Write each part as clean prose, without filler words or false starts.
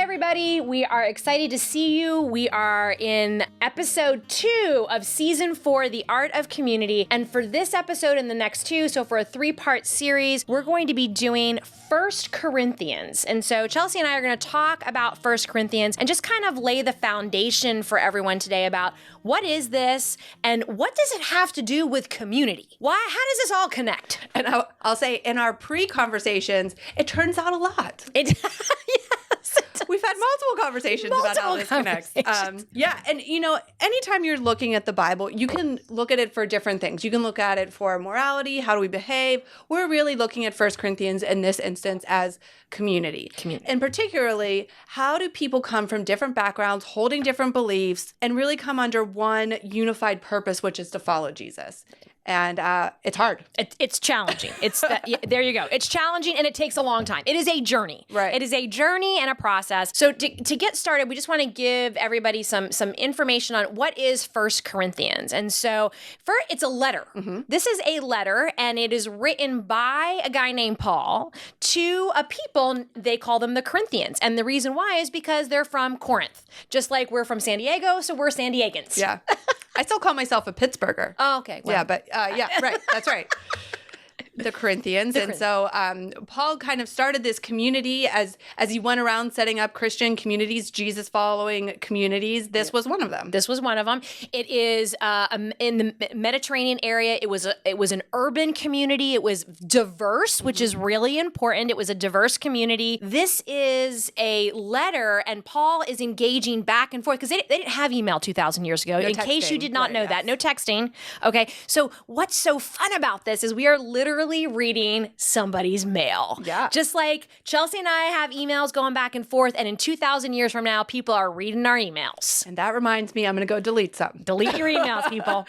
everybody. We are excited to see you. We are in episode 2 of season 4, The Art of Community. And for this episode and the next 2, so for a 3-part series, we're going to be doing 1 Corinthians. And so Chelsea and I are going to talk about 1 Corinthians and just kind of lay the foundation for everyone today about what is this and what does it have to do with community? How does this all connect? And I'll say in our pre-conversations, it turns out a lot. Yes. We've had multiple conversations about how this connects. And anytime you're looking at the Bible, you can look at it for different things. You can look at it for morality, how do we behave? We're really looking at 1 Corinthians in this instance as community. And particularly, how do people come from different backgrounds, holding different beliefs, and really come under one unified purpose, which is to follow Jesus. And it's hard. It's challenging. There you go. It's challenging and it takes a long time. It is a journey. Right. It is a journey and a process. So to get started, we just want to give everybody some information on what is 1 Corinthians. And so it's a letter. Mm-hmm. This is a letter and it is written by a guy named Paul to a people, they call them the Corinthians. And the reason why is because they're from Corinth. Just like we're from San Diego, so we're San Diegans. Yeah. I still call myself a Pittsburgher. Oh, okay. Well. Yeah, but right. That's right. The Corinthians. So Paul kind of started this community as he went around setting up Christian communities, Jesus-following communities. This was one of them. It is in the Mediterranean area. It was an urban community. It was diverse, which is really important. It was a diverse community. This is a letter, and Paul is engaging back and forth because they didn't have email 2,000 years ago. In case you did not know that. No texting. Okay. So what's so fun about this is we are literally reading somebody's mail. Yeah. Just like Chelsea and I have emails going back and forth, and in 2,000 years from now, people are reading our emails. And that reminds me, I'm going to go delete some. Delete your emails, people.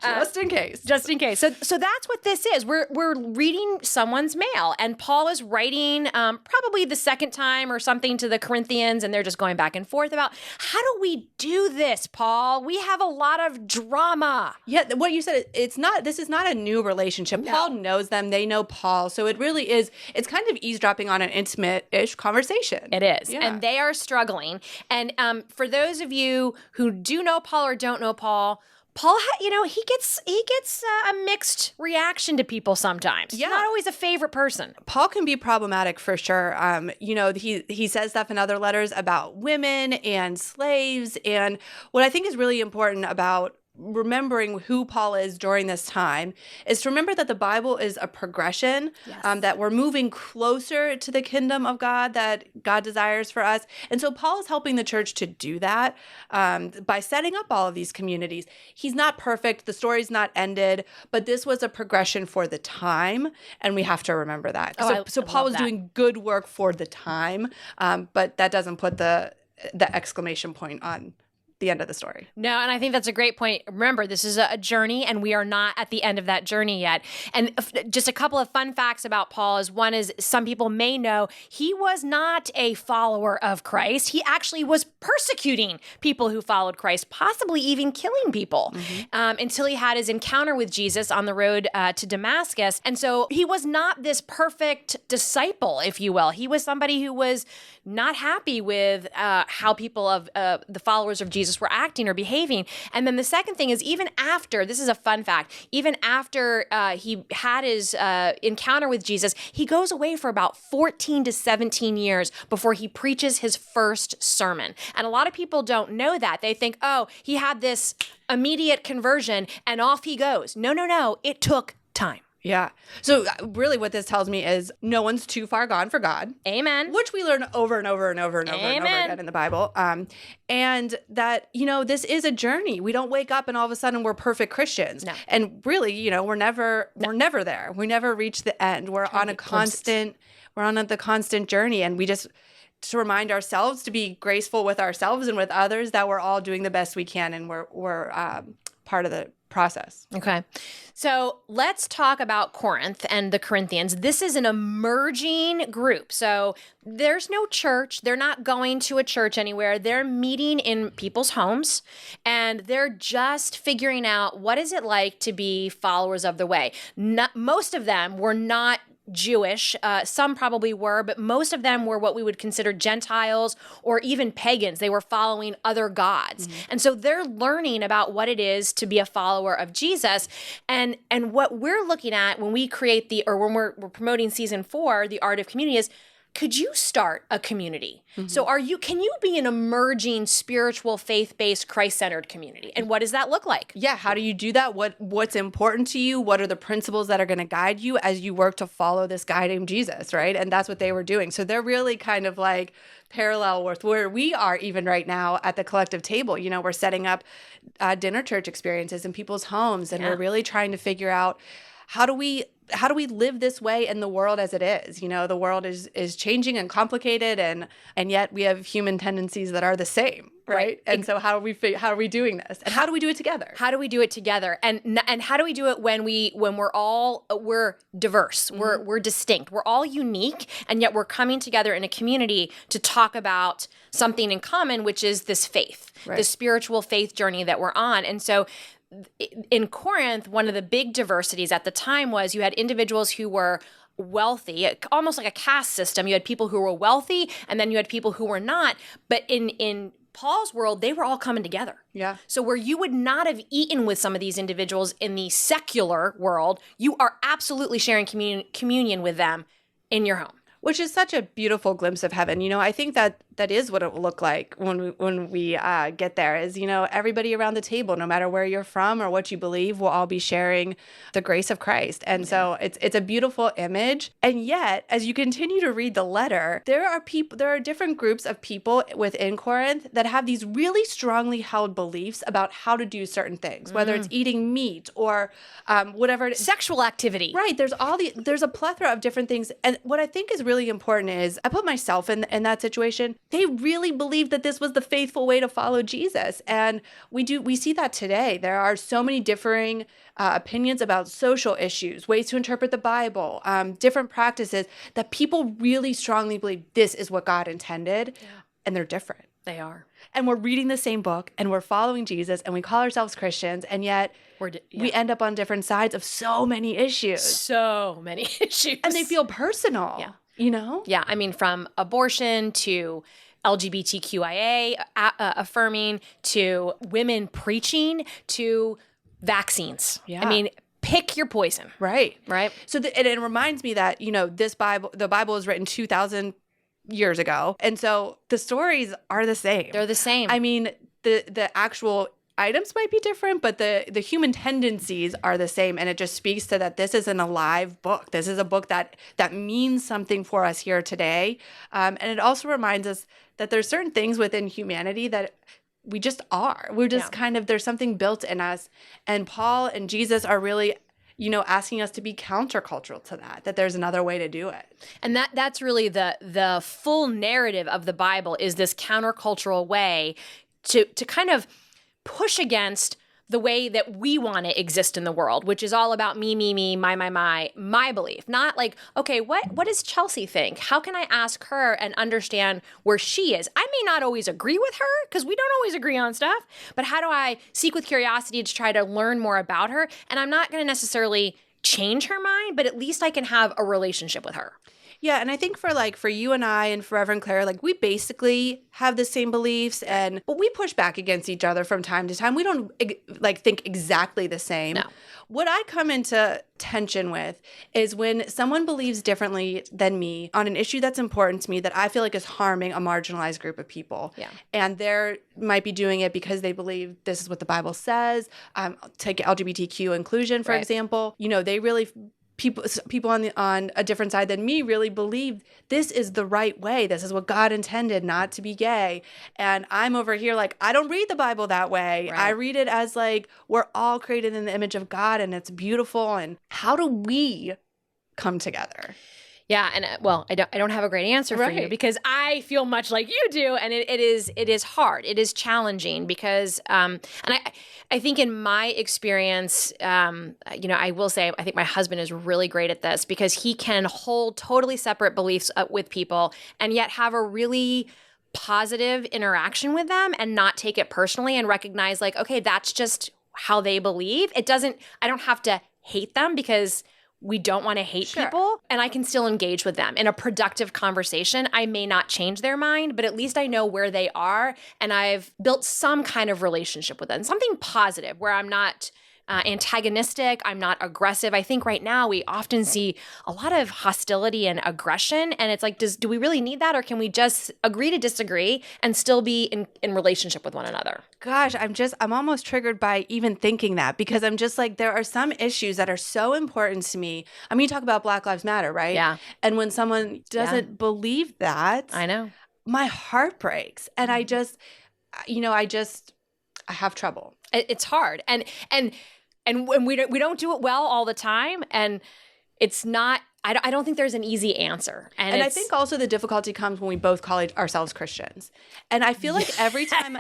Just in case. So that's what this is. We're reading someone's mail, and Paul is writing probably the second time or something to the Corinthians, and they're just going back and forth about how do we do this, Paul? We have a lot of drama. Yeah, what you said, this is not a new relationship. No. Paul knows them. They know Paul. So it really is, it's kind of eavesdropping on an intimate-ish conversation. It is. Yeah. And they are struggling. And for those of you who do know Paul or don't know Paul, he gets a mixed reaction to people sometimes. Yeah. Not always a favorite person. Paul can be problematic for sure. He says stuff in other letters about women and slaves. And what I think is really important about remembering who Paul is during this time is to remember that the Bible is a progression, yes. That we're moving closer to the kingdom of God that God desires for us. And so Paul is helping the church to do that by setting up all of these communities. He's not perfect. The story's not ended, but this was a progression for the time, and we have to remember that. So Paul was doing good work for the time, but that doesn't put the exclamation point on the end of the story. No, and I think that's a great point. Remember, this is a journey, and we are not at the end of that journey yet. And just a couple of fun facts about Paul is one is some people may know he was not a follower of Christ. He actually was persecuting people who followed Christ, possibly even killing people until he had his encounter with Jesus on the road to Damascus. And so he was not this perfect disciple, if you will. He was somebody who was not happy with how people of the followers of Jesus were acting or behaving. And then the second thing is even after, this is a fun fact, even after he had his encounter with Jesus, he goes away for about 14 to 17 years before he preaches his first sermon. And a lot of people don't know that. They think, oh, he had this immediate conversion and off he goes. No. It took time. Yeah. So really what this tells me is no one's too far gone for God. Amen. Which we learn over and over and over and over and over again in the Bible. And that, this is a journey. We don't wake up and all of a sudden we're perfect Christians. No. And really, we're never there. We never reach the end. We're on the constant journey, and we just to remind ourselves to be graceful with ourselves and with others that we're all doing the best we can, and we're part of the process. Okay. So let's talk about Corinth and the Corinthians. This is an emerging group. So there's no church. They're not going to a church anywhere. They're meeting in people's homes, and they're just figuring out what is it like to be followers of the way. Most of them were not Jewish. Some probably were, but most of them were what we would consider Gentiles or even pagans. They were following other gods. And so they're learning about what it is to be a follower of Jesus. And what we're looking at when we create when we're promoting season 4, The Art of Community, is could you start a community? So can you be an emerging spiritual, faith-based, Christ-centered community? And what does that look like? Yeah, how do you do that? What's important to you? What are the principles that are going to guide you as you work to follow this guy named Jesus, right? And that's what they were doing. So they're really kind of like parallel with where we are even right now at the collective table. You know, we're setting up dinner church experiences in people's homes, and we're really trying to figure out how do we live this way in the world as it is? You know, the world is changing and complicated, and yet we have human tendencies that are the same, right? And so how are we doing this? And how do we do it together? How do we do it together? And how do we do it when we're diverse, we're distinct, we're all unique, and yet we're coming together in a community to talk about something in common, which is this faith, the spiritual faith journey that we're on. And so in Corinth, one of the big diversities at the time was you had individuals who were wealthy, almost like a caste system. You had people who were wealthy, and then you had people who were not. But in Paul's world, they were all coming together. Yeah. So where you would not have eaten with some of these individuals in the secular world, you are absolutely sharing communion with them in your home. Which is such a beautiful glimpse of heaven. You know, I think that is what it will look like when we get there is, you know, everybody around the table, no matter where you're from or what you believe, will all be sharing the grace of Christ. And so it's a beautiful image. And yet, as you continue to read the letter, there are different groups of people within Corinth that have these really strongly held beliefs about how to do certain things, whether it's eating meat or whatever. Sexual activity. Right. There's a plethora of different things. And what I think is really important is I put myself in that situation. They really believed that this was the faithful way to follow Jesus. And we see that today. There are so many differing opinions about social issues, ways to interpret the Bible, different practices that people really strongly believe this is what God intended. Yeah. And they're different. They are. And we're reading the same book and we're following Jesus and we call ourselves Christians, and yet we end up on different sides of so many issues. So many issues. And they feel personal. Yeah. You know? Yeah. I mean, from abortion to LGBTQIA affirming to women preaching to vaccines. Yeah. I mean, pick your poison. Right. Right. So it reminds me that, you know, the Bible was written 2,000 years ago. And so the stories are the same. They're the same. I mean, the actual items might be different, but the human tendencies are the same. And it just speaks to that this is an alive book. This is a book that means something for us here today. And it also reminds us that there's certain things within humanity that we just are. We're just kind of, there's something built in us. And Paul and Jesus are really, you know, asking us to be countercultural to that there's another way to do it. And that's really the full narrative of the Bible, is this countercultural way to kind of push against the way that we want to exist in the world, which is all about me, my belief. Not like, okay, what does Chelsea think? How can I ask her and understand where she is? I may not always agree with her because we don't always agree on stuff, but how do I seek with curiosity to try to learn more about her? And I'm not going to necessarily change her mind, but at least I can have a relationship with her. Yeah, and I think for you and I and for Reverend Claire, like we basically have the same beliefs, but we push back against each other from time to time. We don't like think exactly the same. No. What I come into tension with is when someone believes differently than me on an issue that's important to me that I feel like is harming a marginalized group of people. Yeah. And they might be doing it because they believe this is what the Bible says. Take LGBTQ inclusion, for example. You know, they really people on a different side than me really believe this is the right way. This is what God intended, not to be gay. And I'm over here like, I don't read the Bible that way. Right. I read it as like, we're all created in the image of God and it's beautiful. And how do we come together? Yeah, and well, I don't have a great answer for you because I feel much like you do, and it is hard, it is challenging because, and I think in my experience, you know, I will say I think my husband is really great at this because he can hold totally separate beliefs with people and yet have a really positive interaction with them and not take it personally and recognize like, okay, that's just how they believe. I don't have to hate them because we don't want to hate people, and I can still engage with them in a productive conversation. I may not change their mind, but at least I know where they are, and I've built some kind of relationship with them, something positive where I'm not antagonistic, I'm not aggressive. I think right now we often see a lot of hostility and aggression, and it's like, do we really need that, or can we just agree to disagree and still be in relationship with one another? Gosh, I'm almost triggered by even thinking that, because I'm just like, there are some issues that are so important to me. I mean, you talk about Black Lives Matter, right? Yeah. And when someone doesn't believe that, I know. My heart breaks. And I just, I have trouble. It's hard. And when we don't do it well all the time, and it's not, I don't think there's an easy answer. And I think also the difficulty comes when we both call ourselves Christians. And I feel like every time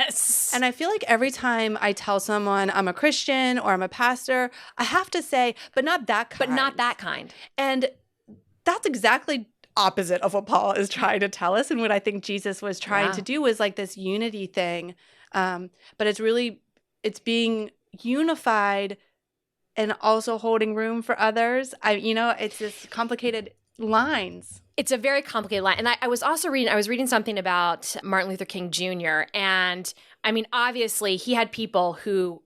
I tell someone I'm a Christian or I'm a pastor, I have to say, but not that kind. But not that kind. And that's exactly opposite of what Paul is trying to tell us, and what I think Jesus was trying to do was like this unity thing. But it's being unified and also holding room for others. It's this complicated lines. It's a very complicated line. And I was reading something about Martin Luther King Jr. And I mean, obviously he had people who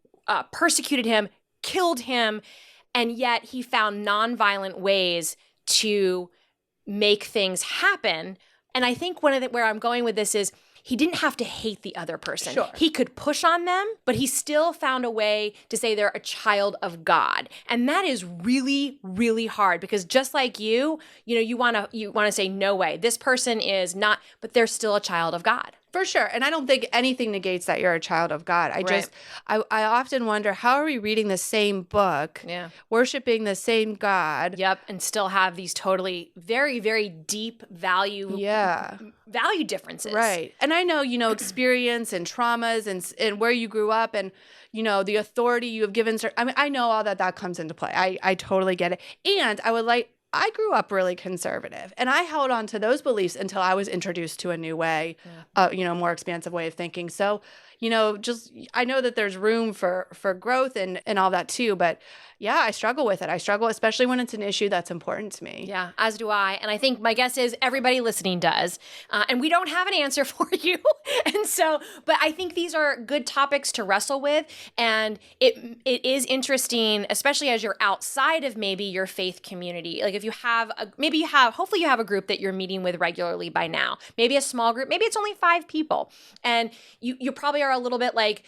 persecuted him, killed him, and yet he found nonviolent ways to make things happen. And I think where I'm going with this is, he didn't have to hate the other person. Sure. He could push on them, but he still found a way to say they're a child of God. And that is really, really hard, because just like you want to say, no way, this person is not, but they're still a child of God. For sure. And I don't think anything negates that you're a child of God. I often wonder, how are we reading the same book, worshiping the same God? Yep. And still have these totally very, very deep value differences. Right. And I know, experience and traumas and where you grew up and, the authority you have given. I mean, I know all that comes into play. I totally get it. And I grew up really conservative, and I held on to those beliefs until I was introduced to a new way, more expansive way of thinking. So, I know that there's room for growth and all that too, but yeah, I struggle with it. I struggle, especially when it's an issue that's important to me. Yeah, as do I. And I think my guess is everybody listening does. And we don't have an answer for you. And so, but I think these are good topics to wrestle with. And it is interesting, especially as you're outside of maybe your faith community. Like if you have, hopefully you have a group that you're meeting with regularly by now. Maybe a small group, maybe it's only 5 people. And you probably are a little bit like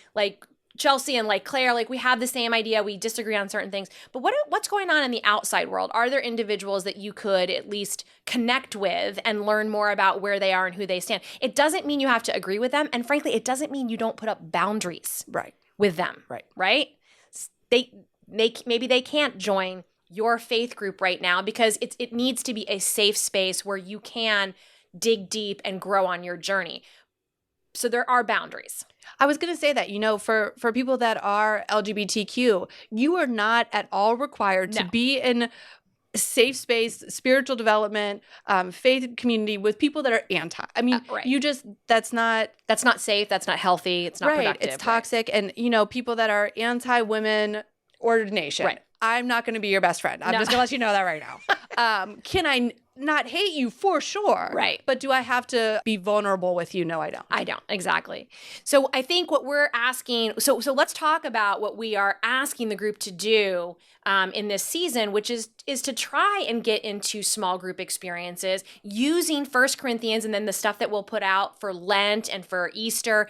Chelsea and like Claire, like we have the same idea, we disagree on certain things. But what's going on in the outside world? Are there individuals that you could at least connect with and learn more about where they are and who they stand? It doesn't mean you have to agree with them. And frankly, it doesn't mean you don't put up boundaries with them. Right? Maybe they can't join your faith group right now because it needs to be a safe space where you can dig deep and grow on your journey. So there are boundaries. I was going to say that, for people that are LGBTQ, you are not at all required to be in safe space, spiritual development, faith community with people that are anti. I mean, that's not safe. That's not healthy. It's not productive. It's toxic. And, people that are anti-women ordination. Right. I'm not going to be your best friend. I'm just going to let you know that right now. Can I not hate you? For sure. Right. But do I have to be vulnerable with you? No, I don't. I don't. Exactly. So I think what we're asking, so let's talk about what we are asking the group to do in this season, which is to try and get into small group experiences using 1 Corinthians and then the stuff that we'll put out for Lent and for Easter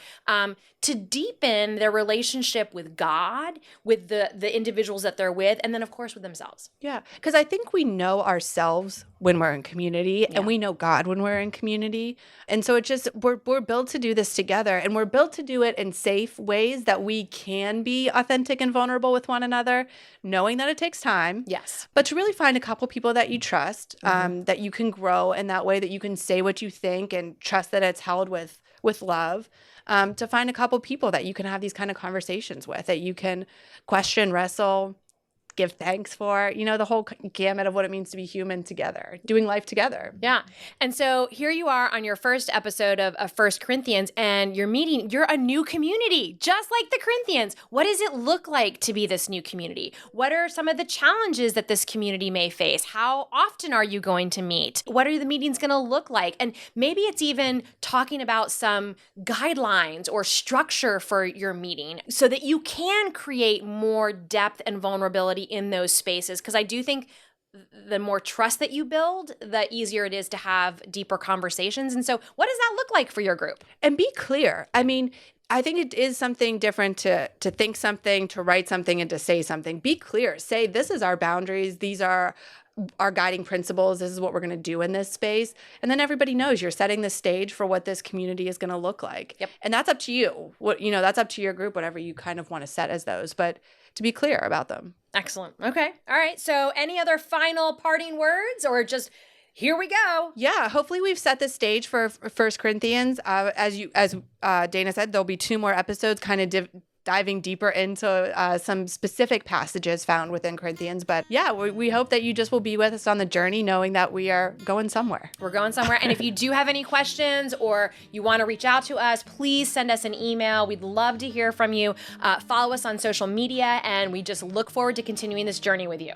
to deepen their relationship with God, with the individuals that they're with, and then, of course, with themselves. Yeah, because I think we know ourselves when we're in community, and we know God when we're in community. And so we're built to do this together, and we're built to do it in safe ways that we can be authentic and vulnerable with one another, knowing that it takes time. Yes. But to really find a couple people that you trust, that you can grow in that way, that you can say what you think and trust that it's held with love. To find a couple people that you can have these kind of conversations with, that you can question, wrestle, give thanks for, the whole gamut of what it means to be human together, doing life together. Yeah. And so here you are on your first episode of 1 Corinthians, and you're a new community, just like the Corinthians. What does it look like to be this new community? What are some of the challenges that this community may face? How often are you going to meet? What are the meetings going to look like? And maybe it's even talking about some guidelines or structure for your meeting so that you can create more depth and vulnerability in those spaces. Because I do think the more trust that you build, the easier it is to have deeper conversations. And so what does that look like for your group? And be clear. I mean, I think it is something different to think something, to write something, and to say something. Be clear. Say, this is our boundaries. These are our guiding principles. This is what we're going to do in this space. And then everybody knows you're setting the stage for what this community is going to look like. Yep. And that's up to you. That's up to your group, whatever you kind of want to set as those. But to be clear about them. Excellent. Okay. All right. So any other final parting words, or just here we go? Yeah. Hopefully we've set the stage for 1 Corinthians. As Dana said, there'll be 2 more episodes kind of diving deeper into some specific passages found within Corinthians. But yeah, we hope that you just will be with us on the journey, knowing that we are going somewhere. We're going somewhere. And if you do have any questions or you want to reach out to us, please send us an email. We'd love to hear from you. Follow us on social media, and we just look forward to continuing this journey with you.